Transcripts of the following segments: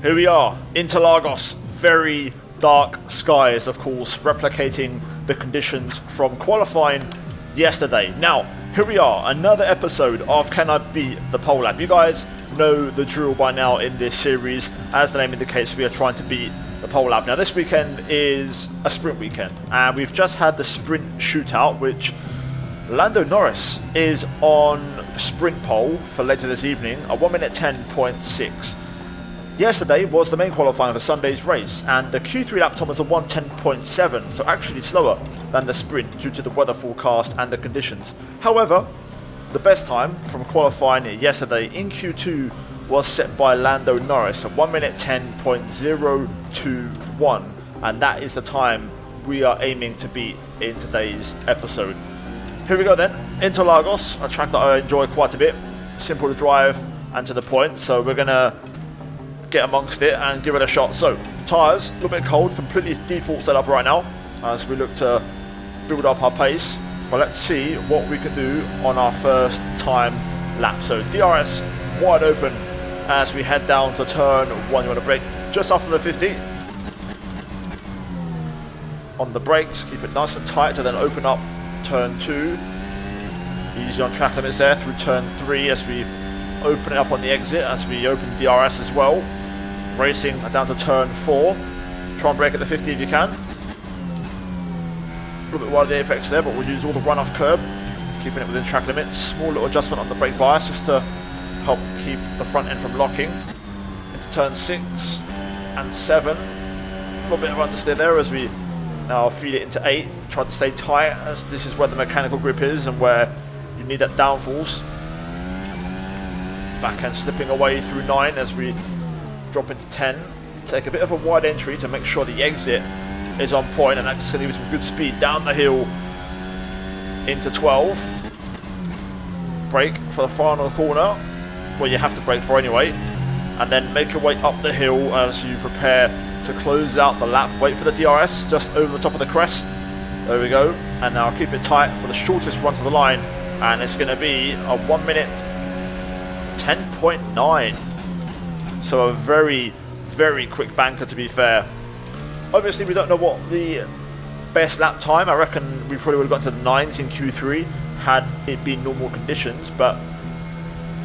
Here we are, Interlagos, very dark skies, of course, replicating the conditions from qualifying yesterday. Now, here we are, another episode of Can I Beat the Pole Lap? You guys know the drill by now in this series. As the name indicates, we are trying to beat the pole lap. Now, this weekend is a sprint weekend, and we've just had the sprint shootout, which Lando Norris is on sprint pole for later this evening, a 1 minute 10.6. Yesterday was the main qualifying for Sunday's race, and the Q3 lap time was a 1:10.7, so actually slower than the sprint due to the weather forecast and the conditions. However, the best time from qualifying yesterday in Q2 was set by Lando Norris at 1 minute 10.021, and that is the time we are aiming to beat in today's episode. Here we go then, Interlagos, a track that I enjoy quite a bit, simple to drive and to the point, so we're going to get amongst it and give it a shot. So, tyres, a little bit cold, completely default setup right now as we look to build up our pace, but let's see what we can do on our first time lap. So DRS wide open as we head down to turn 1. You want to brake just after the 50. On the brakes, keep it nice and tight to then open up turn 2. Easy on track limits there through turn 3 as we open it up on the exit, as we open DRS as well. Racing down to turn 4. Try and brake at the 50 if you can. A little bit wide of the apex there, but we'll use all the runoff curb, keeping it within track limits. Small little adjustment on the brake bias just to help keep the front end from locking. Into turn 6 and 7. A little bit of understeer there as we now feed it into 8. Try to stay tight as this is where the mechanical grip is and where you need that downforce. Back end slipping away through 9 as we drop into 10. Take a bit of a wide entry to make sure the exit is on point, and that's going to give us some good speed down the hill into 12. Brake for the final corner, well, you have to brake for anyway, and then make your way up the hill as you prepare to close out the lap. Wait for the DRS just over the top of the crest. There we go, and now keep it tight for the shortest run to the line, and it's going to be a 1 minute 10.9. So a very, very quick banker, to be fair. Obviously, we don't know what the best lap time. I reckon we probably would have gotten to the 9s in Q3 had it been normal conditions, but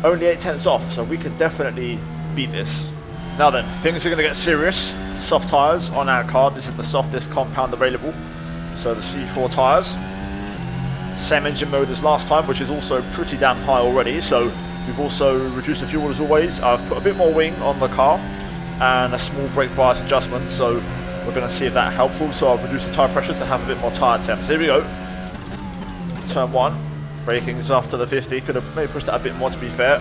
only 8 tenths off, so we can definitely beat this. Now then, things are going to get serious. Soft tyres on our car. This is the softest compound available, so the C4 tyres. Same engine mode as last time, which is also pretty damn high already, so we've also reduced the fuel as always. I've put a bit more wing on the car and a small brake bias adjustment, so we're going to see if that helps. Also, I've reduced the tyre pressures to have a bit more tyre temps. Here we go. Turn 1. Braking is after the 50. Could have maybe pushed that a bit more, to be fair.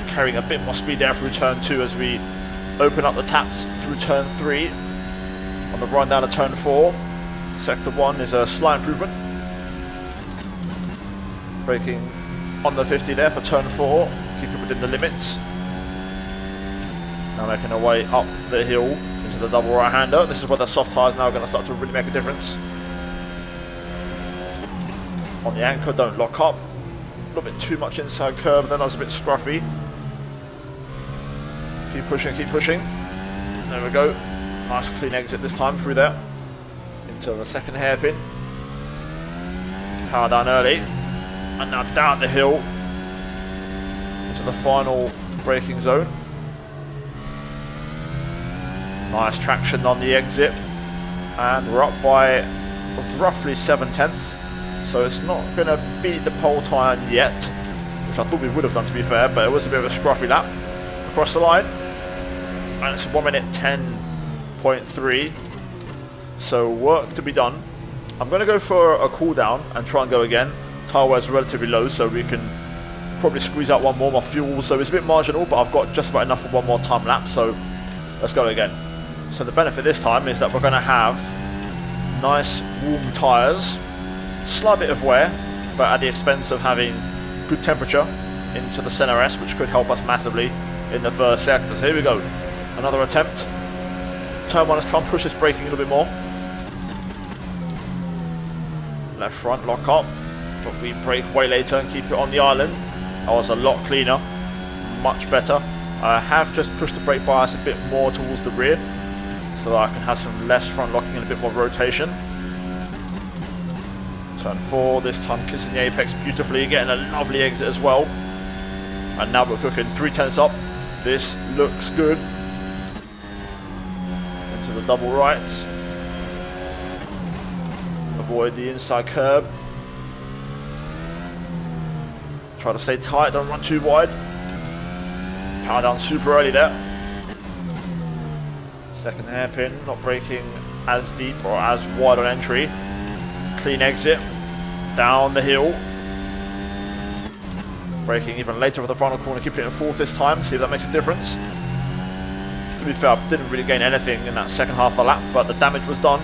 Carrying a bit more speed there through turn 2 as we open up the taps through turn 3. On the run down to turn 4. Sector 1 is a slight improvement. Braking on the 50 there for turn 4, keep it within the limits. Now making our way up the hill into the double right-hander. This is where the soft tyres now are going to start to really make a difference. On the anchor, don't lock up. A little bit too much inside curb, then that was a bit scruffy. Keep pushing, keep pushing. There we go. Nice clean exit this time through there. Into the second hairpin. Power down early. And now down the hill into the final braking zone. Nice traction on the exit, and we're up by roughly 7 tenths, so it's not going to beat the pole time yet, which I thought we would have done, to be fair, but it was a bit of a scruffy lap across the line, and it's 1 minute 10.3, so work to be done. I'm going to go for a cool down and try and go again. Tyre wear is relatively low, so we can probably squeeze out one more. My fuel, so it's a bit marginal, but I've got just about enough for one more time lap, so let's go again. So the benefit this time is that we're going to have nice warm tyres, slight bit of wear, but at the expense of having good temperature into the center S, which could help us massively in the first sector. So here we go, another attempt. Turn 1, let's try and push this braking a little bit more. Left front, lock up. But we brake way later and keep it on the island. That was a lot cleaner, much better. I have just pushed the brake bias a bit more towards the rear so that I can have some less front locking and a bit more rotation. Turn 4, this time kissing the apex beautifully, getting a lovely exit as well. And now we're cooking, 3/10 up. This looks good. Into the double rights. Avoid the inside curb. Try to stay tight, don't run too wide. Power down super early there. Second hairpin, not braking as deep or as wide on entry. Clean exit. Down the hill. Braking even later for the final corner, keeping it in 4th this time, see if that makes a difference. To be fair, I didn't really gain anything in that second half of the lap, but the damage was done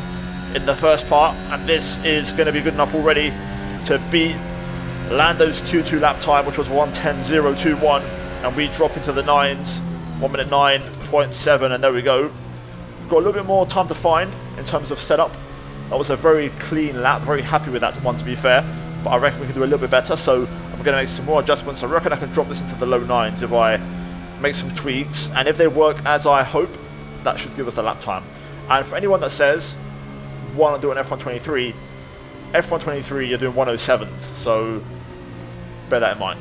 in the first part, and this is going to be good enough already to beat Lando's Q2 lap time, which was 1:10.021, and we drop into the 9s, 1:09.7, and there we go. Got a little bit more time to find in terms of setup. That was a very clean lap, very happy with that one to be fair, but I reckon we can do a little bit better, so I'm going to make some more adjustments. I reckon I can drop this into the low 9s if I make some tweaks, and if they work as I hope, that should give us the lap time. And for anyone that says, why not do an F123, F123 you're doing 107s, so bear that in mind.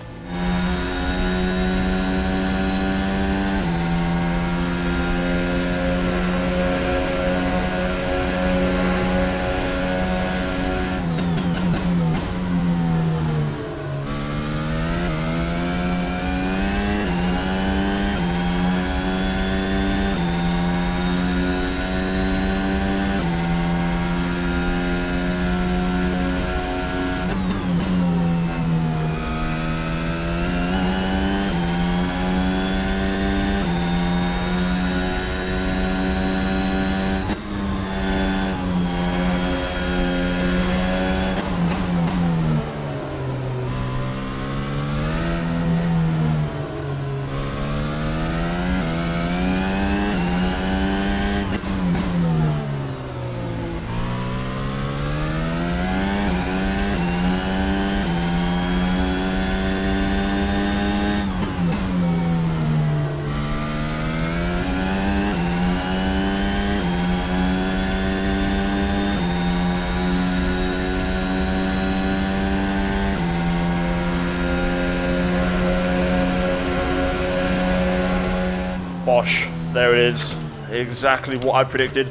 Bosh, there it is, exactly what I predicted.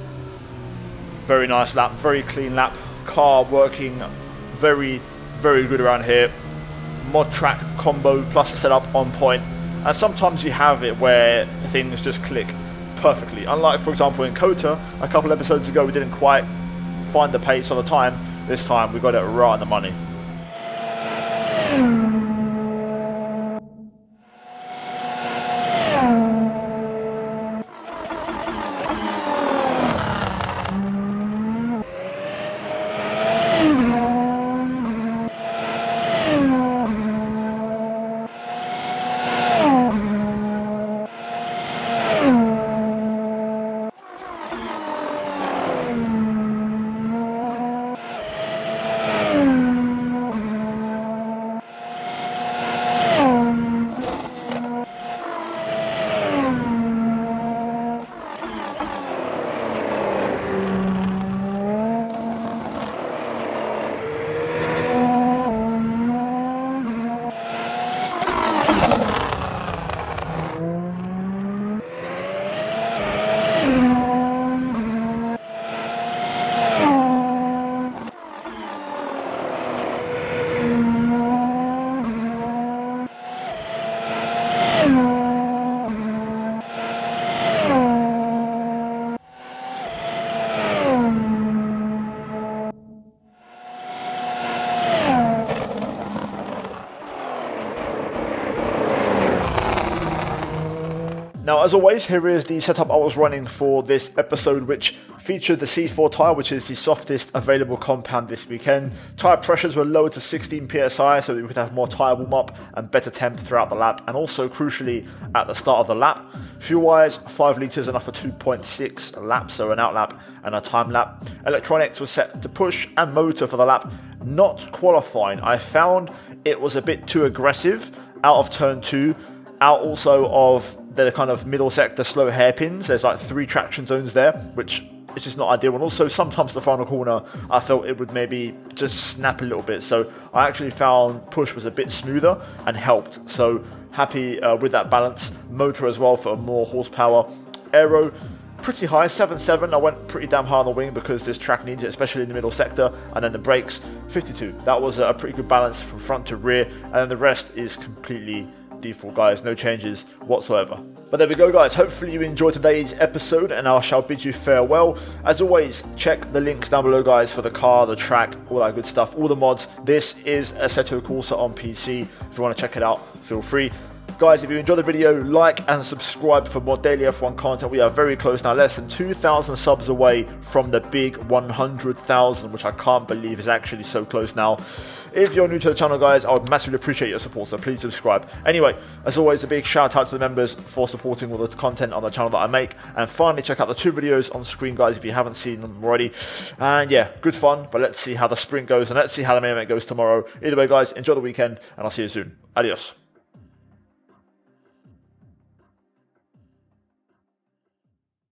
Very nice lap, very clean lap, car working very, very good around here. Mod track combo plus the setup on point, and sometimes you have it where things just click perfectly. Unlike, for example, in Kota, a couple episodes ago we didn't quite find the pace on the time. This time we got it right on the money. Now, as always, here is the setup I was running for this episode, which featured the C4 tyre, which is the softest available compound this weekend. Tyre pressures were lowered to 16 psi so that we could have more tyre warm up and better temp throughout the lap, and also crucially at the start of the lap. Fuel-wise, 5 litres enough for 2.6 laps, so an out lap and a time lap. Electronics was set to push, and motor for the lap not qualifying. I found it was a bit too aggressive out of turn 2, out also of the kind of middle sector slow hairpins. There's like 3 traction zones there, which is just not ideal. And also sometimes the final corner, I felt it would maybe just snap a little bit. So I actually found push was a bit smoother and helped. So happy with that balance. Motor as well for more horsepower. Aero, pretty high, 7.7. I went pretty damn high on the wing because this track needs it, especially in the middle sector. And then the brakes, 52. That was a pretty good balance from front to rear. And then the rest is completely default, guys. No changes whatsoever. But there we go, guys. Hopefully you enjoyed today's episode, and I shall bid you farewell. As always, check the links down below, guys, for the car, the track, all that good stuff, all the mods. This is Assetto Corsa on PC. If you want to check it out, feel free. Guys, if you enjoyed the video, like and subscribe for more daily F1 content. We are very close now, less than 2,000 subs away from the big 100,000, which I can't believe is actually so close now. If you're new to the channel, guys, I would massively appreciate your support, so please subscribe. Anyway, as always, a big shout out to the members for supporting all the content on the channel that I make. And finally, check out the 2 videos on screen, guys, if you haven't seen them already. And yeah, good fun, but let's see how the sprint goes, and let's see how the main event goes tomorrow. Either way, guys, enjoy the weekend, and I'll see you soon. Adios.